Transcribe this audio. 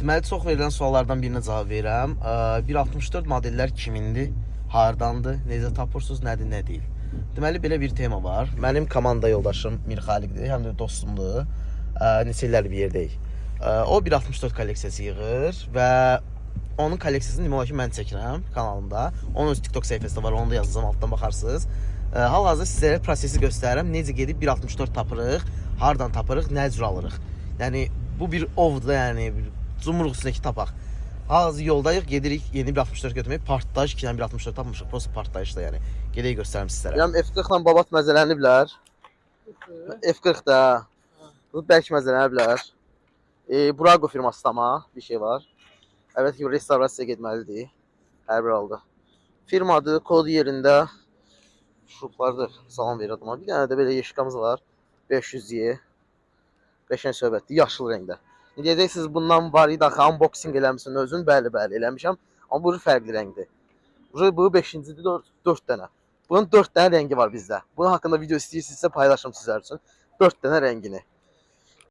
Deməli, çox verilən suallardan birinə cavab verirəm. 1.64 modellər kimindir? Hardandır? Necə tapırsınız? Nədir, nə deyil? Deməli, belə bir tema var. Mənim komanda yoldaşım Mirxaliqdir, həm də dostumdur. Neçə illər bir yerdəyik. O 1.64 kolleksiyası yığır və onun kolleksiyasını demək olar ki, mən çəkirəm kanalımda. Onun öz TikTok səhifəsi də var, onu da yazacağam, altdan baxarsınız. Hal-hazırda sizlərə prosesi göstərirəm. Necə gedib 1.64 tapırıq, hardan tapırıq, nə cür alırıq. Yəni, bu bir ovdur, yəni, bir cumruq üstündəki tapaq. Hal-hazır yoldayıq, gedirik yeni 1.64 götürməyə. Partlayış 2 dənə 1.64 tapmışıq, prosta partlayışda, yəni. Gedək göstərim sizlərə. Yəni, F40 ilə babat məzələniblər. F40 da. Bu bəlkə məzələniblər. Burago firması ama bir şey var. Evet ki, restavrasiya getməlidir. Hər bir halda. Firma adı, kod yerində. Şuruplardır, salam verir adıma. Bir dənə də belə yeşikamız var. 500Y. Qəşəng söhbətdir, yaşıl rəngdə. Deyəcəksiniz, bundan var idi, axı, unboxing eləmişsin özün. Bəli, eləmişəm. Amma bu fərqli rəngdir. Bu 5-cidir, 4 dənə. Bunun 4 dənə rəngi var bizdə. Bunun haqqında video istəyirsinizsə paylaşım sizlər üçün. 4 dənə rəngini.